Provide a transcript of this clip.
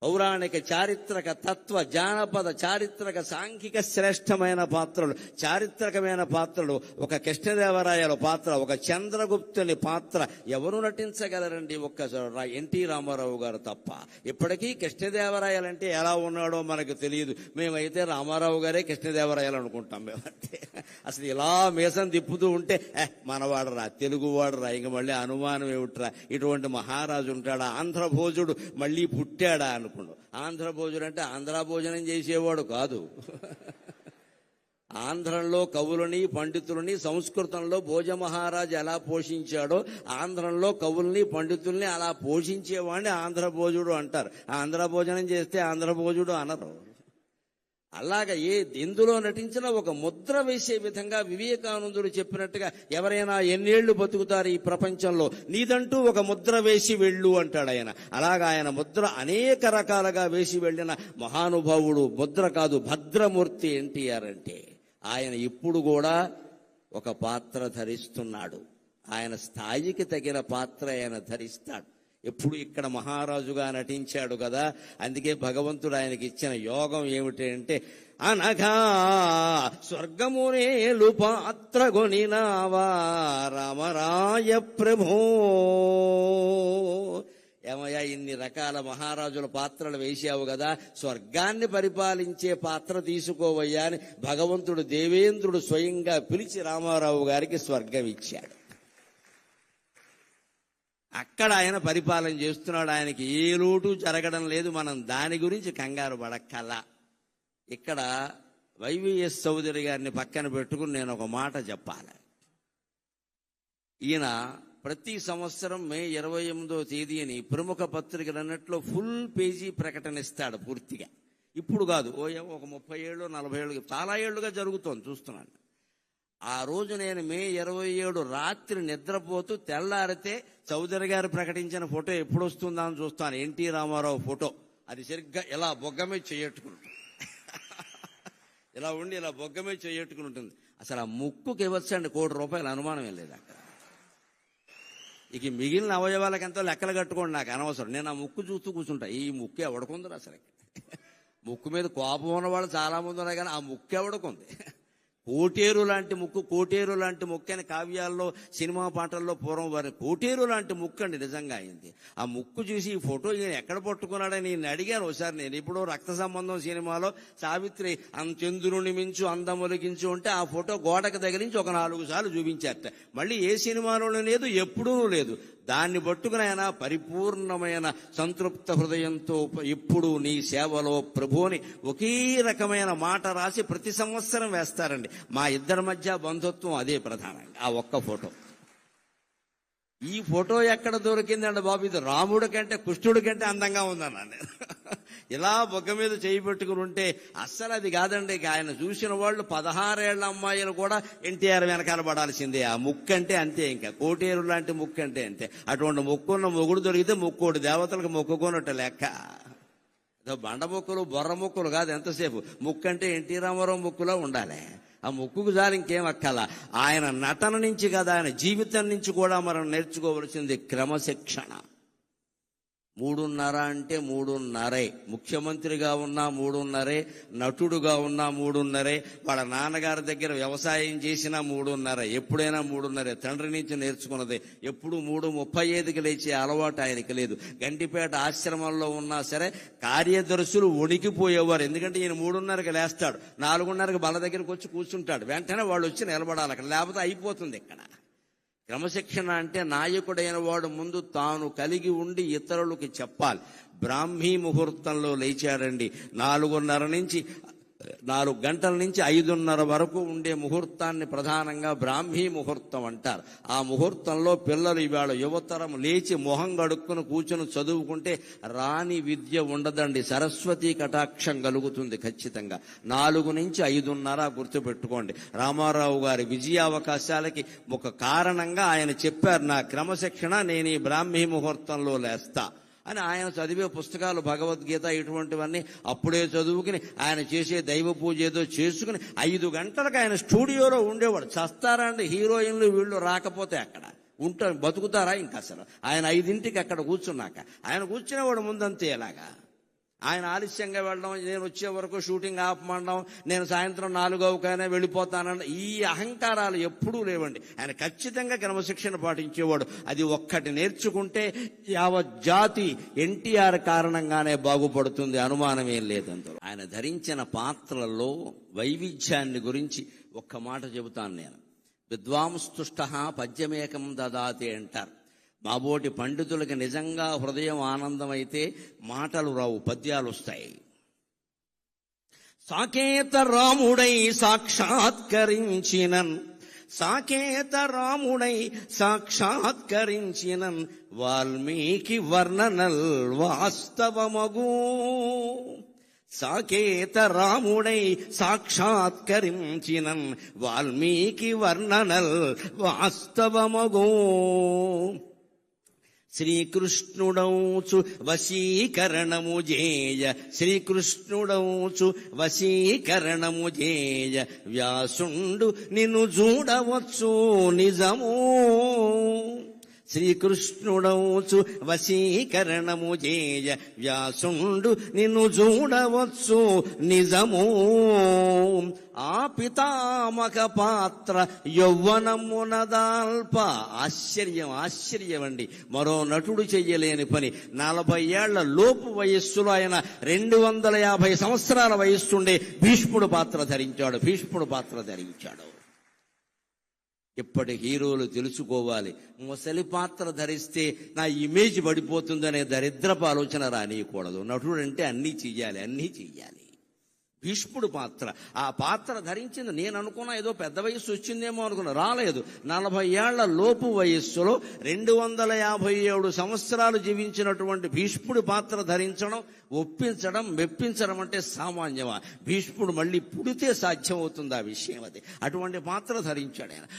పౌరాణిక చారిత్రక తత్వ జానపద చారిత్రక సాంఘిక శ్రేష్టమైన పాత్రలు, చారిత్రకమైన పాత్రలు. ఒక కృష్ణదేవరాయల పాత్ర, ఒక చంద్రగుప్తుని పాత్ర ఎవరు నటించగలరండి? ఒక్క ఎన్టీ రామారావు గారు తప్ప. ఇప్పటికీ కృష్ణదేవరాయలంటే ఎలా ఉన్నాడో మనకు తెలియదు. మేమైతే రామారావు గారే కృష్ణదేవరాయలు అనుకుంటాం. మేమంటే అసలు ఇలా మీసం తిప్పుతూ ఉంటే మనవాడరా, తెలుగువాడరా, ఇంక మళ్ళీ అనుమానం ఏమిట్రా, ఇటువంటి మహారాజు ఉంటాడా, ఆంధ్రభోజుడు మళ్ళీ పుట్టాడా అనుకున్నాడు. ఆంధ్రభోజుడు అంటే ఆంధ్ర భోజనం చేసేవాడు కాదు. ఆంధ్రంలో కవులని పండితులని సంస్కృతంలో భోజమహారాజు ఎలా పోషించాడో ఆంధ్రంలో కవుల్ని పండితుల్ని అలా పోషించేవాడిని ఆంధ్రభోజుడు అంటారు. ఆంధ్ర భోజనం చేస్తే ఆంధ్రభోజుడు అనరు. అలాగా ఎందులో నటించినా ఒక ముద్ర వేసే విధంగా వివేకానందుడు చెప్పినట్టుగా ఎవరైనా ఎన్నేళ్లు బతుకుతారు ఈ ప్రపంచంలో, నీదంటూ ఒక ముద్ర వేసి వెళ్ళు అంటాడు ఆయన. అలాగా ఆయన ముద్ర అనేక రకాలుగా వేసి వెళ్ళిన మహానుభావుడు. ముద్ర కాదు, భద్రమూర్తి ఎన్టీఆర్ అంటే. ఆయన ఇప్పుడు కూడా ఒక పాత్ర ధరిస్తున్నాడు. ఆయన స్థాయికి తగిన పాత్ర ఆయన ధరిస్తాడు. ఎప్పుడు ఇక్కడ మహారాజుగా నటించాడు కదా, అందుకే భగవంతుడు ఆయనకి ఇచ్చిన యోగం ఏమిటి అంటే, అనగా స్వర్గమునేలు పాత్ర గొనినావా రామరాయ ప్రభో. ఏమయ్యా, ఇన్ని రకాల మహారాజుల పాత్రలు వేసావు కదా, స్వర్గాన్ని పరిపాలించే పాత్ర తీసుకోవయ్యా అని భగవంతుడు దేవేంద్రుడు స్వయంగా పిలిచి రామారావు గారికి స్వర్గం ఇచ్చాడు. అక్కడ ఆయన పరిపాలన చేస్తున్నాడు. ఆయనకి ఏ లోటు జరగడం లేదు. మనం దాని గురించి కంగారు పడక్కల. ఇక్కడ వైవిఎస్ చౌదరి గారిని పక్కన పెట్టుకుని నేను ఒక మాట చెప్పాలి. ఈయన ప్రతి సంవత్సరం మే 28వ తేదీని ప్రముఖ పత్రికలు అన్నట్లో ఫుల్ పేజీ ప్రకటన ఇస్తాడు పూర్తిగా. ఇప్పుడు కాదు, ఒక 30 ఏళ్ళు 40 ఏళ్ళు చాలా ఏళ్లుగా జరుగుతోంది, చూస్తున్నాను. ఆ రోజు నేను మే 27 రాత్రి నిద్రపోతూ తెల్లారితే చౌదరి గారు ప్రకటించిన ఫోటో ఎప్పుడు వస్తుందా అని చూస్తాను. NT Rama Rao photo. అది సరిగ్గా ఇలా బొగ్గమే చేయట్టుకుంటుంది. ఇలా ఉండి ఇలా బొగ్గమే చేయట్టుకుని ఉంటుంది. అసలు ఆ ముక్కుకి ఇవ్వచ్చండి ₹1 కోటి, అనుమానం ఏం లేదు అక్కడ. ఇక మిగిలిన అవయవాలకు ఎంతో లెక్కలు కట్టుకోండి, నాకు అనవసరం. నేను ఆ ముక్కు చూస్తూ కూర్చుంటా. ఈ ముక్కు ఎవడుకుందరు అసలు? ముక్కు మీద కోపం ఉన్న వాళ్ళు చాలా మంది ఉన్నారు, కానీ ఆ ముక్కు ఎవడుకుంది? కోటేరు లాంటి ముక్కు, కోటేరు లాంటి ముక్కు అని కావ్యాల్లో సినిమా పాటల్లో పూర్వం వారి కోటేరు లాంటి ముక్కు అండి నిజంగా అయింది. ఆ ముక్కు చూసి ఈ ఫోటో ఈయన ఎక్కడ పట్టుకున్నాడని నేను అడిగాను ఒకసారి. నేను ఇప్పుడు రక్త సంబంధం సినిమాలో సావిత్రి చంద్రుని మించు అందములిగించు ఉంటే ఆ ఫోటో గోడకు తగిలించి ఒక 4 సార్లు చూపించారట. మళ్ళీ ఏ సినిమాలోనూ లేదు, ఎప్పుడూ లేదు. దాన్ని పట్టుకుని ఆయన పరిపూర్ణమైన సంతృప్త హృదయంతో ఇప్పుడు నీ సేవలో ప్రభుని ఒకే రకమైన మాట రాసి ప్రతి సంవత్సరం వేస్తారండి. మా ఇద్దరి మధ్య బంధుత్వం అదే ప్రధానంగా, ఆ ఒక్క ఫోటో. ఈ ఫోటో ఎక్కడ దొరికిందండి బాబు? ఇది రాముడి కంటే కృష్ణుడి కంటే అందంగా ఉందన్నా నేను. ఇలా బొగ్గ మీద చేయి పెట్టుకుని ఉంటే అస్సలు అది కాదండి. ఆయన చూసిన వాళ్ళు 16 ఏళ్ల అమ్మాయిలు కూడా ఎన్టీఆర్ వెనకాల పడాల్సిందే. ఆ ముక్కు అంటే అంతే, ఇంకా కోటేరు లాంటి ముక్కు అంటే అంతే. అటువంటి ముక్కున్న మొగుడు దొరికితే ముక్కోటి దేవతలకు మొక్కుకోనట్టు లెక్క. బండ ముక్కులు బొర్ర ముక్కులు కాదు ఎంతసేపు. ముక్కు అంటే ఎన్టీ రామారావు ముక్కులో ఉండాలి. ఆ ముక్కుకు జాలి ఇంకేం అక్కల. ఆయన నటన నుంచి కదా, ఆయన జీవితం నుంచి కూడా మనం నేర్చుకోవలసింది క్రమశిక్షణ. 3:30 అంటే 3:30. ముఖ్యమంత్రిగా ఉన్నా 3:30, నటుడుగా ఉన్నా 3:30, వాళ్ళ నాన్నగారి దగ్గర వ్యవసాయం చేసినా 3:30. ఎప్పుడైనా 3:30. తండ్రి నుంచి నేర్చుకున్నది. ఎప్పుడు 3:35కి లేచే అలవాటు ఆయనకి లేదు. గంటిపేట ఆశ్రమంలో ఉన్నా సరే కార్యదర్శులు వణికిపోయేవారు. ఎందుకంటే ఈయన 3:30కి లేస్తాడు, 4:30కి బల దగ్గరికి వచ్చి కూర్చుంటాడు. వెంటనే వాళ్ళు వచ్చి నిలబడాలి అక్కడ, లేకపోతే అయిపోతుంది ఇక్కడ. క్రమశిక్షణ అంటే నాయకుడైన వాడు ముందు తాను కలిగి ఉండి ఇతరులకి చెప్పాలి. బ్రాహ్మీ ముహూర్తంలో లేచాడండి. 4 గంటల నుంచి 5:30 వరకు ఉండే ముహూర్తాన్ని ప్రధానంగా బ్రాహ్మీ ముహూర్తం అంటారు. ఆ ముహూర్తంలో పిల్లలు ఇవాళ యువతరం లేచి మొహం గడుక్కుని కూర్చుని చదువుకుంటే రాని విద్య ఉండదండి. సరస్వతీ కటాక్షం కలుగుతుంది ఖచ్చితంగా. 4 నుంచి 5:30 గుర్తుపెట్టుకోండి. రామారావు గారి విజయావకాశాలకి ఒక కారణంగా ఆయన చెప్పారు, నా క్రమశిక్షణ నేను ఈ బ్రాహ్మీ ముహూర్తంలో లేస్తా అని. ఆయన చదివే పుస్తకాలు భగవద్గీత ఇటువంటివన్నీ అప్పుడే చదువుకుని ఆయన చేసే దైవ పూజ ఏదో చేసుకుని 5 గంటలకు ఆయన స్టూడియోలో ఉండేవాడు. చస్తారా అండి హీరోయిన్లు వీళ్ళు రాకపోతే? అక్కడ ఉంటారు, బతుకుతారా ఇంకా అసలు? ఆయన 5ంటికి అక్కడ కూర్చున్నాక ఆయన కూర్చునేవాడు ముందంతే. ఎలాగా ఆయన ఆలస్యంగా వెళ్ళడం, నేను వచ్చే వరకు షూటింగ్ ఆపమండం, నేను సాయంత్రం 4:00కైనా వెళ్ళిపోతానన్న ఈ అహంకారాలు ఎప్పుడూ లేవండి. ఆయన ఖచ్చితంగా క్రమశిక్షణ పాటించేవాడు. అది ఒక్కటి నేర్చుకుంటే యావత్ జాతి ఎన్టీఆర్ కారణంగానే బాగుపడుతుంది, అనుమానమేం లేదంత. ఆయన ధరించిన పాత్రల్లో వైవిధ్యాన్ని గురించి ఒక్క మాట చెబుతాను నేను. విద్వాంస్తుష్ట పద్యమేకం దదాతి అంటారు. మాబోటి పండితులకి నిజంగా హృదయం ఆనందమైతే మాటలు రావు, పద్యాలు వస్తాయి. సాకేత రాముడై సాక్షాత్కరించినన్, సాకేత రాముడై సాక్షాత్కరించినన్, వాల్మీకి వర్ణనల్ వాస్తవమగు. సాకేత రాముడై సాక్షాత్కరించినన్, వాల్మీకి వర్ణనల్ వాస్తవమగు. శ్రీకృష్ణుడౌచు వశీకరణము జేయ, శ్రీకృష్ణుడౌచు వశీకరణము జేయ, వ్యాసుండు నిన్ను చూడవచ్చు నిజము. శ్రీకృష్ణుడౌచు వశీకరణము జేయ, వ్యాసుండు నిన్ను చూడవచ్చు నిజము. ఆ పితామక పాత్ర యౌవనమునదాల్ప. ఆశ్చర్యం అండి. మరో నటుడు చెయ్యలేని పని. 40 ఏళ్ల లోపు వయస్సులో ఆయన 250 సంవత్సరాల వయస్సుండే భీష్ముడు పాత్ర ధరించాడు. ఇప్పటి హీరోలు తెలుసుకోవాలి, ముసలి పాత్ర ధరిస్తే నా ఇమేజ్ పడిపోతుందనే దరిద్రపు ఆలోచన రానియకూడదు. నటుడంటే అన్నీ చెయ్యాలి. భీష్ముడు పాత్ర, ఆ పాత్ర ధరించింది. నేను అనుకున్నా ఏదో పెద్ద వయస్సు వచ్చిందేమో అనుకున్నా, రాలేదు. 40 ఏళ్ల లోపు వయస్సులో 257 సంవత్సరాలు జీవించినటువంటి భీష్ముడి పాత్ర ధరించడం, ఒప్పించడం, మెప్పించడం అంటే సామాన్యమా? భీష్ముడు మళ్ళీ పుడితే సాధ్యమవుతుంది ఆ విషయం. అది అటువంటి పాత్ర ధరించాడు ఆయన.